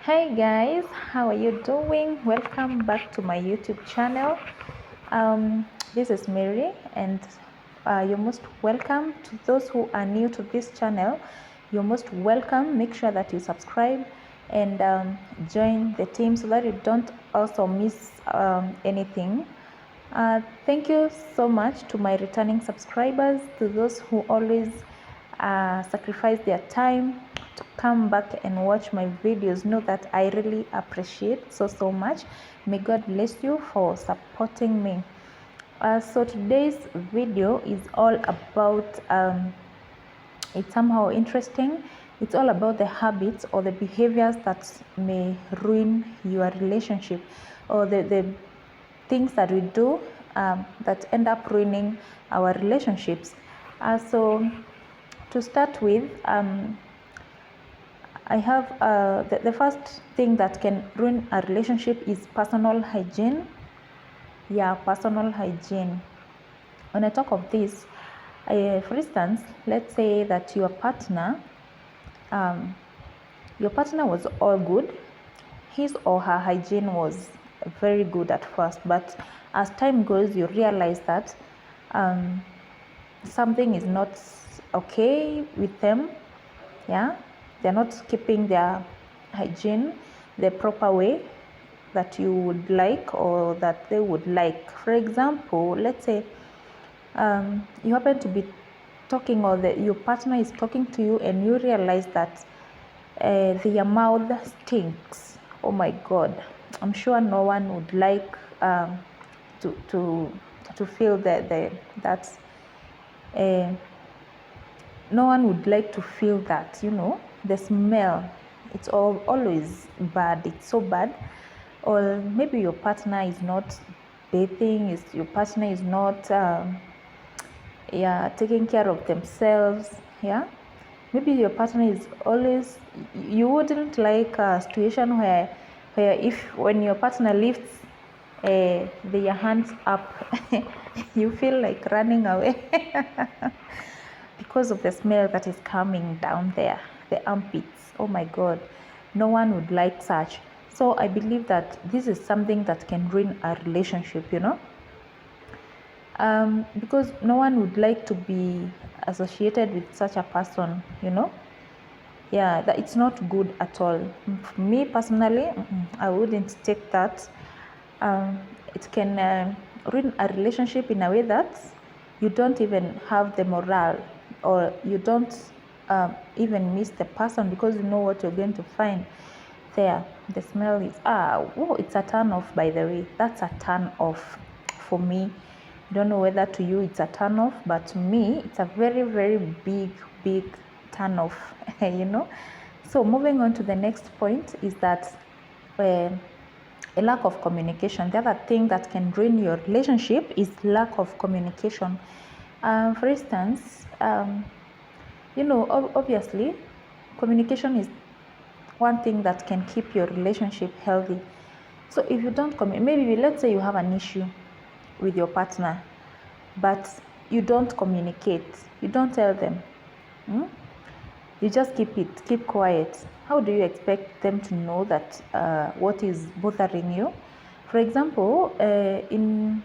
Hey guys, how are you doing? Welcome back to my YouTube channel. This is Mary, and you're most welcome. To those who are new to this channel, you're most welcome. Make sure that you subscribe and join the team so that you don't also miss anything. Thank you so much to my returning subscribers, to those who always sacrifice their time to come back and watch my videos. Know that I really appreciate so much. May God bless you for supporting me. So today's video is all about it's somehow interesting. It's all about the habits or the behaviors that may ruin your relationship, or the things that we do that end up ruining our relationships. So to start with, I have the first thing that can ruin a relationship is personal hygiene. Yeah, personal hygiene. When I talk of this, for instance, let's say that your partner was all good. His or her hygiene was very good at first, but as time goes, you realize that something is not okay with them. Yeah, they're not keeping their hygiene the proper way that you would like or that they would like. For example, let's say you happen to be talking, or your partner is talking to you, and you realize that their mouth stinks. Oh my God, I'm sure no one would like to feel that no one would like to feel that, the smell. It's always bad. It's so bad. Or maybe your partner is not bathing, your partner is not taking care of themselves. Yeah, maybe your partner is always, you wouldn't like a situation where when your partner lifts their hands up you feel like running away because of the smell that is coming down there, the armpits. Oh my God, no one would like such. So I believe that this is something that can ruin a relationship, because no one would like to be associated with such a person, yeah, that it's not good at all. For me personally, I wouldn't take that. It can ruin a relationship in a way that you don't even have the morale, or you don't even miss the person, because you know what you're going to find there. The smell is it's a turn off. By the way, that's a turn off for me. I don't know whether to you it's a turn off, but to me it's a very, very big turn off. So moving on to the next point is that a lack of communication. The other thing that can ruin your relationship is lack of communication. For instance, obviously communication is one thing that can keep your relationship healthy. So if you don't maybe let's say you have an issue with your partner, but you don't communicate, you don't tell them, you just keep quiet. How do you expect them to know that what is bothering you? For example, in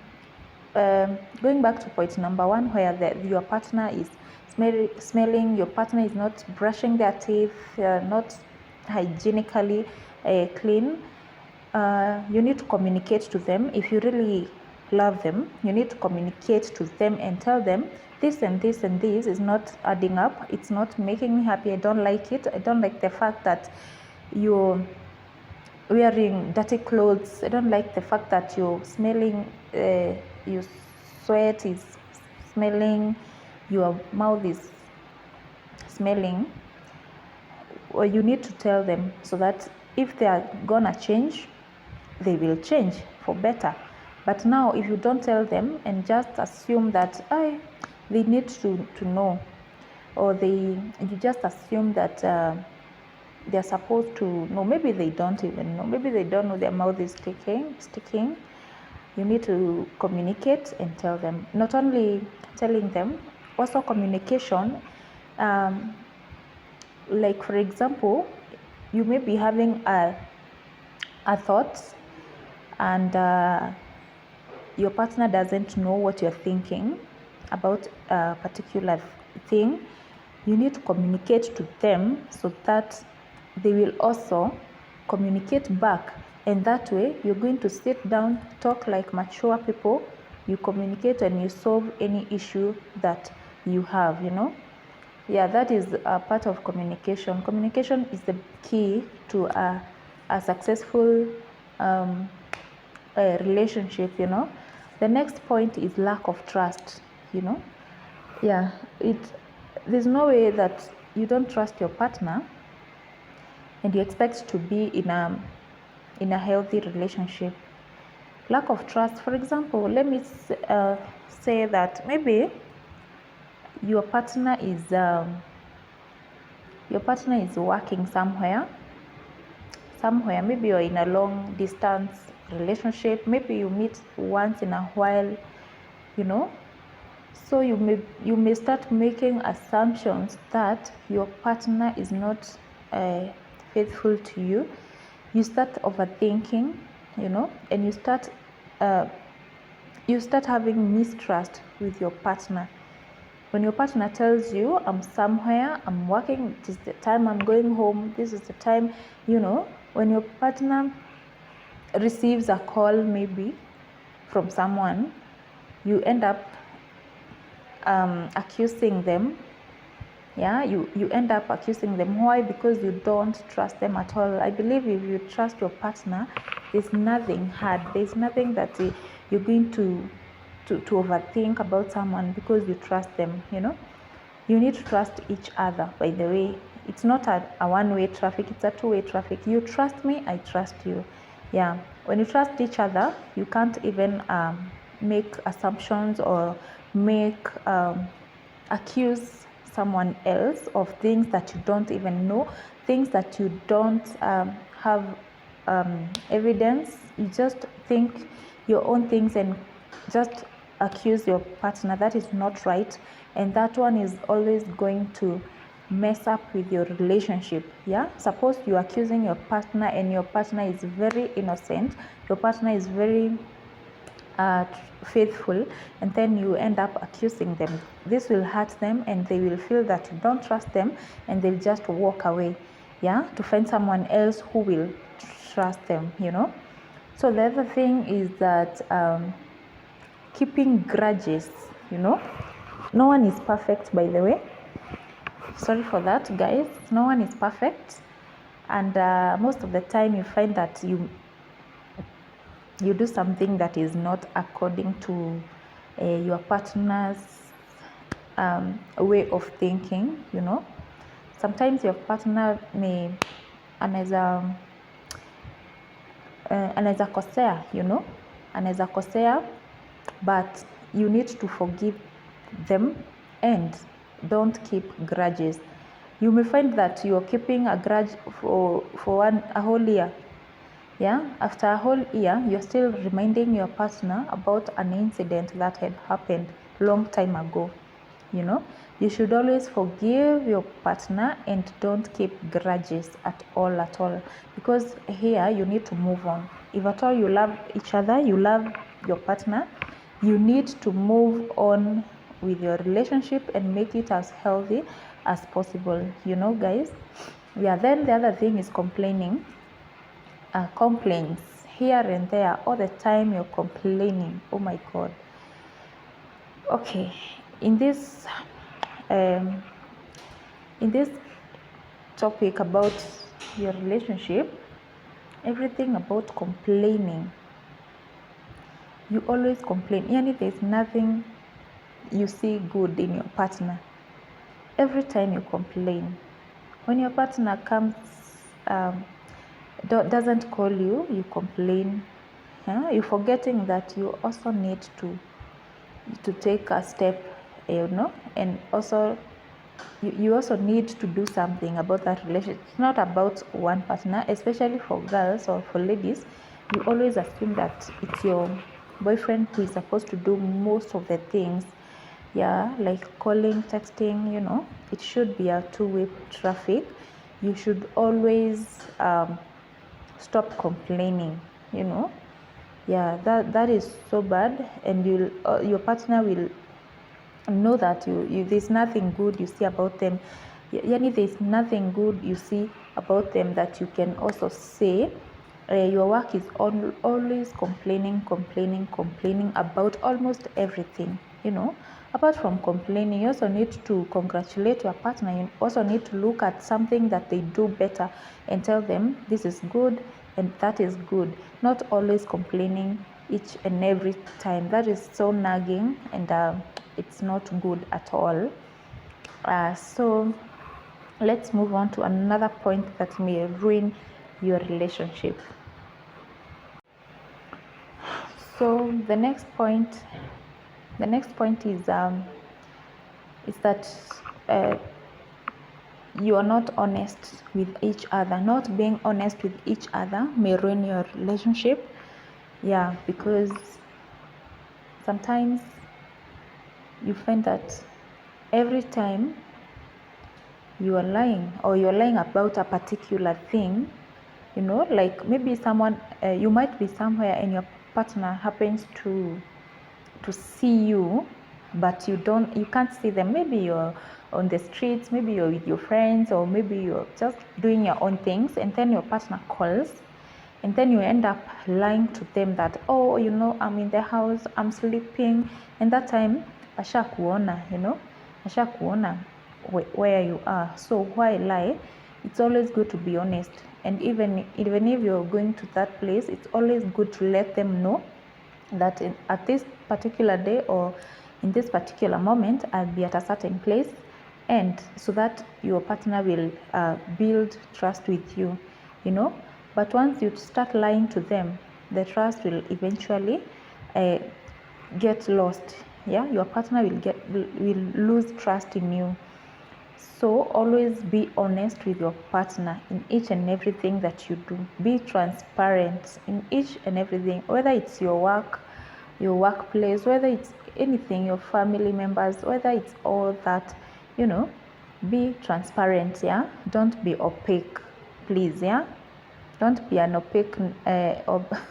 going back to point number one, where your partner is smelling, your partner is not brushing their teeth, not hygienically clean, you need to communicate to them. If you really love them, you need to communicate to them and tell them this and this and this is not adding up. It's not making me happy. I don't like it. I don't like the fact that you're wearing dirty clothes. I don't like the fact that you're smelling, your sweat is smelling, your mouth is smelling. Or you need to tell them, so that if they are gonna change, they will change for better. But now if you don't tell them and just assume that they need to know, or you just assume that they're supposed to know, maybe they don't even know, maybe they don't know their mouth is sticking. You need to communicate and tell them. Not only telling them, also communication. Like for example, you may be having a a thought, and your partner doesn't know what you're thinking about a particular thing, you need to communicate to them so that they will also communicate back. And that way, you're going to sit down, talk like mature people, you communicate and you solve any issue that you have, Yeah, that is a part of communication. Communication is the key to a successful relationship, The next point is lack of trust, Yeah, there's no way that you don't trust your partner and you expect to be in a healthy relationship. Lack of trust, for example, let me say that maybe your partner is working somewhere, maybe you're in a long distance relationship, maybe you meet once in a while, so you may start making assumptions that your partner is not faithful to you. You start overthinking, and you start having mistrust with your partner. When your partner tells you, I'm somewhere, I'm working, this is the time I'm going home, this is the time, when your partner receives a call maybe from someone, you end up accusing them. Yeah, you end up accusing them. Why? Because you don't trust them at all. I believe if you trust your partner, there's nothing hard. There's nothing that you're going to overthink about someone because you trust them, You need to trust each other, by the way. It's not a one-way traffic, it's a two-way traffic. You trust me, I trust you. Yeah, when you trust each other, you can't even make assumptions or accuse someone else of things that you don't even know, things that you don't have evidence. You just think your own things and just accuse your partner. That is not right, and that one is always going to mess up with your relationship. Yeah, suppose you're accusing your partner and your partner is very innocent, your partner is very faithful, and then you end up accusing them. This will hurt them and they will feel that you don't trust them, and they'll just walk away, to find someone else who will trust them, So the other thing is that keeping grudges, No one is perfect, by the way. Sorry for that, guys. No one is perfect, and most of the time you find that you do something that is not according to your partner's way of thinking, Sometimes your partner anaweza kosea, anaweza kosea, but you need to forgive them and don't keep grudges. You may find that you're keeping a grudge for a whole year. Yeah, after a whole year, you're still reminding your partner about an incident that had happened long time ago. You should always forgive your partner and don't keep grudges at all, because here you need to move on. If at all you love each other, you love your partner, you need to move on with your relationship and make it as healthy as possible, guys. Yeah, then the other thing is complaining. Complaints here and there, all the time you're complaining. Oh my God. Okay, in this topic about your relationship, everything about complaining, you always complain. There's nothing you see good in your partner. Every time you complain. When your partner comes doesn't call you, you complain. You're forgetting that you also need to take a step, and also you also need to do something about that relationship. It's not about one partner, especially for girls or for ladies. You always assume that it's your boyfriend who is supposed to do most of the things. Yeah, like calling, texting, it should be a two-way traffic. You should always stop complaining, you know. Yeah, that is so bad, and your partner will know that you there's nothing good you see about them. Yani there's nothing good you see about them that you can also say. Your work is always complaining about almost everything, you know. Apart from complaining, you also need to congratulate your partner. You also need to look at something that they do better and tell them this is good and that is good, not always complaining each and every time. That is so nagging, and it's not good at all. So let's move on to another point that may ruin your relationship. So the next point is that you are not honest with each other. Not being honest with each other may ruin your relationship. Yeah, because sometimes you find that every time you are lying, or you're lying about a particular thing, you know, like maybe someone, you might be somewhere and your partner happens to see you, but you can't see them. Maybe you're on the streets, maybe you're with your friends, or maybe you're just doing your own things, and then your partner calls, and then you end up lying to them that, oh, you know, I'm in the house, I'm sleeping, and that time ashakuona, you know, ashakuona where you are. So why lie? It's always good to be honest, and even if you're going to that place, it's always good to let them know that at this particular day or in this particular moment I'll be at a certain place, and so that your partner will build trust with you, you know. But once you start lying to them, the trust will eventually get lost. Yeah, your partner will lose trust in you. So always be honest with your partner in each and everything that you do. Be transparent in each and everything, whether it's your work, your workplace, whether it's anything, your family members, whether it's all that, you know. Be transparent. Yeah, don't be opaque, please. Yeah, don't be an opaque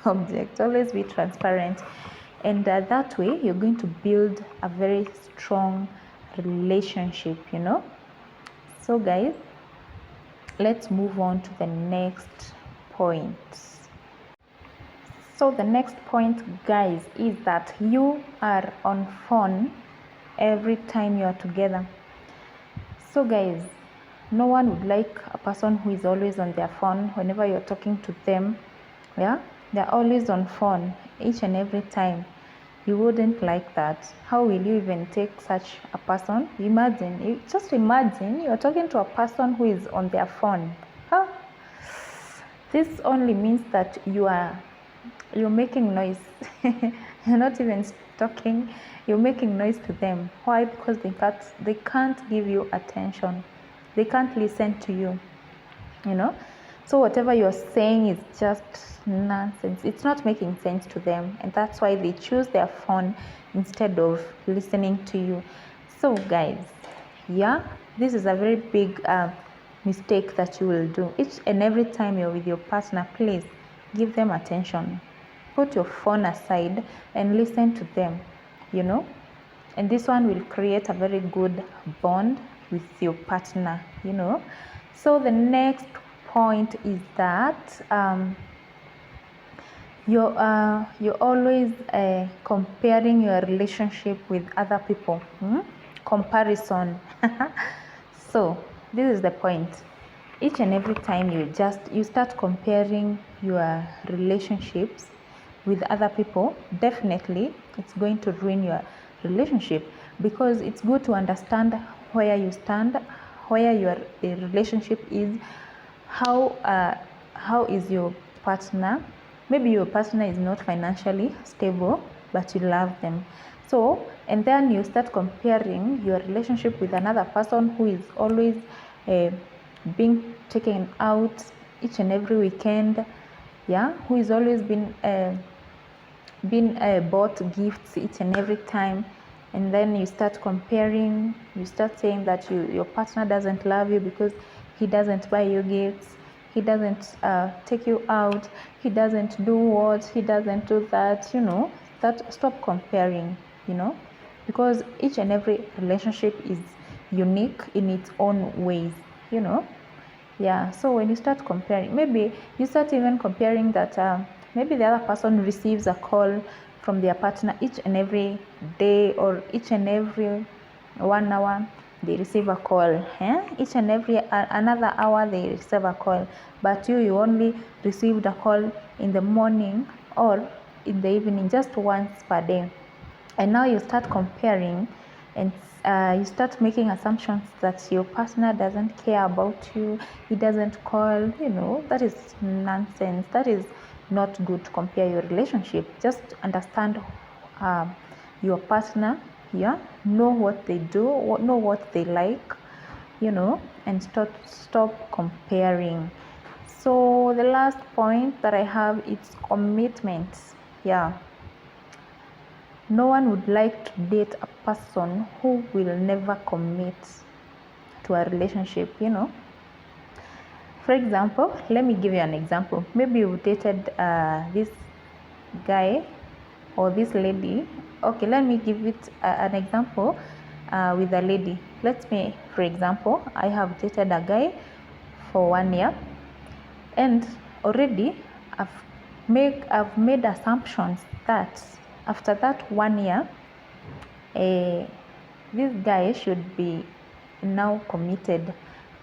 object. Always be transparent, and that way you're going to build a very strong relationship, you know. So guys, let's move on to the next point. So the next point, guys, is that you are on phone every time you are together. So guys, no one would like a person who is always on their phone whenever you're talking to them. Yeah, they're always on phone each and every time. You wouldn't like that. How will you even take such a person? Just imagine you're talking to a person who is on their phone. Huh? This only means that you're making noise. You're not even talking, you're making noise to them. Why? Because they can't give you attention. They can't listen to you, you know. So whatever you're saying is just nonsense. It's not making sense to them, and that's why they choose their phone instead of listening to you. So guys, yeah, this is a very big mistake that you will do. Each and every time you're with your partner, please give them attention. Put your phone aside and listen to them, you know. And this one will create a very good bond with your partner, you know. So the next point is that you're always comparing your relationship with other people. Comparison. So this is the point. Each and every time you start comparing your relationships with other people, definitely it's going to ruin your relationship, because it's good to understand where you stand, where your relationship is, how is your partner. Maybe your partner is not financially stable, but you love them. So, and then you start comparing your relationship with another person who is always being taken out each and every weekend, yeah, who is always been bought gifts each and every time. And then you start comparing, you start saying that your partner doesn't love you because he doesn't buy you gifts. he doesn't take you out, he doesn't do what, he doesn't do that, that stop comparing, because each and every relationship is unique in its own ways, yeah. So when you start comparing, maybe you start even comparing that maybe the other person receives a call from their partner each and every day, or each and every 1 hour they receive a call, each and every another hour they receive a call, but you only received a call in the morning or in the evening, just once per day. And now you start comparing, and you start making assumptions that your partner doesn't care about you, he doesn't call, that is nonsense. That is not good to compare your relationship. Just understand your partner, know what they do, know what they like, and stop comparing. So the last point that I have is commitment. Yeah, no one would like to date a person who will never commit to a relationship, For example, let me give you an example. Maybe you dated this guy or this lady. Okay, let me give it an example with a lady. Let's say, for example, I have dated a guy for 1 year, and already I've made assumptions that after that 1 year, this guy should be now committed.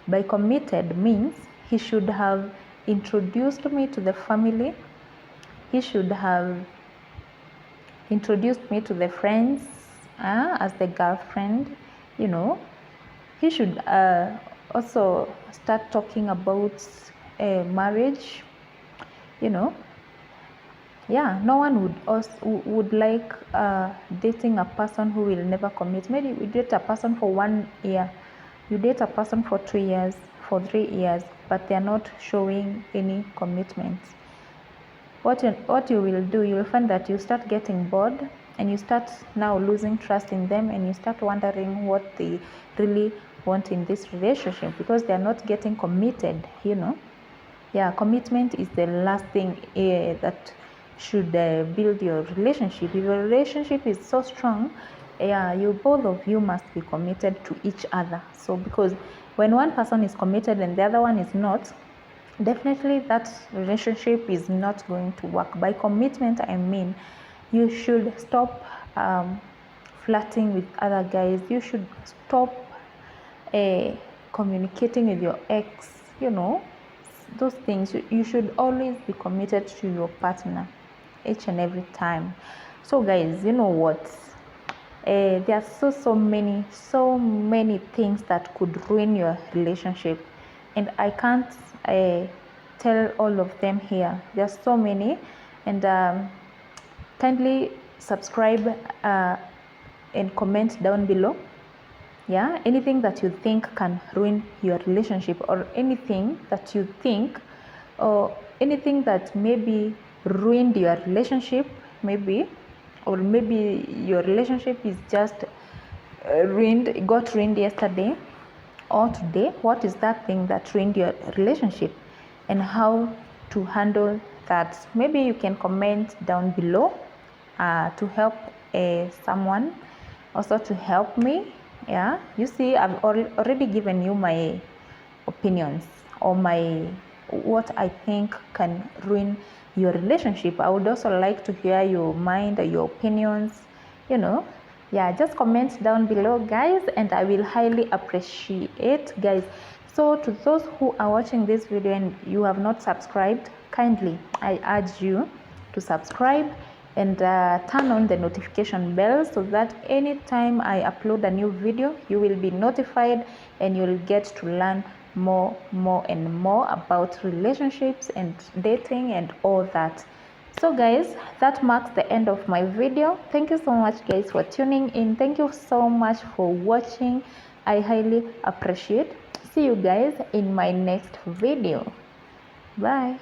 By committed means he should have introduced me to the family, he should have introduced me to the friends as the girlfriend, he should also start talking about marriage, yeah. No one would like dating a person who will never commit. Maybe you date a person for 1 year, you date a person for 2 years, for 3 years, but they are not showing any commitment. What you will do, you will find that you start getting bored, and you start now losing trust in them, and you start wondering what they really want in this relationship, because they are not getting committed, Yeah, commitment is the last thing that should build your relationship. If your relationship is so strong, both of you must be committed to each other. So because when one person is committed and the other one is not, definitely that relationship is not going to work. By commitment, I mean you should stop flirting with other guys. You should stop communicating with your ex, those things. You should always be committed to your partner each and every time. So guys, you know what, there are so many things that could ruin your relationship, and I can't tell all of them here. There are so many, and kindly subscribe and comment down below, anything that you think can ruin your relationship, or anything that you think, or anything that maybe ruined your relationship, or maybe your relationship is just got ruined yesterday or today. What is that thing that ruined your relationship, and how to handle that? Maybe you can comment down below to help someone, also to help me. You see, I've already given you my opinions, or what I think can ruin your relationship. I would also like to hear your mind or your opinions, just comment down below, guys, and I will highly appreciate, guys. So to those who are watching this video and you have not subscribed, kindly I urge you to subscribe and turn on the notification bell, so that anytime I upload a new video, you will be notified, and you'll get to learn more and more about relationships and dating and all that. So guys, that marks the end of my video. Thank you so much, guys, for tuning in. Thank you so much for watching. I highly appreciate. See you guys in my next video. Bye.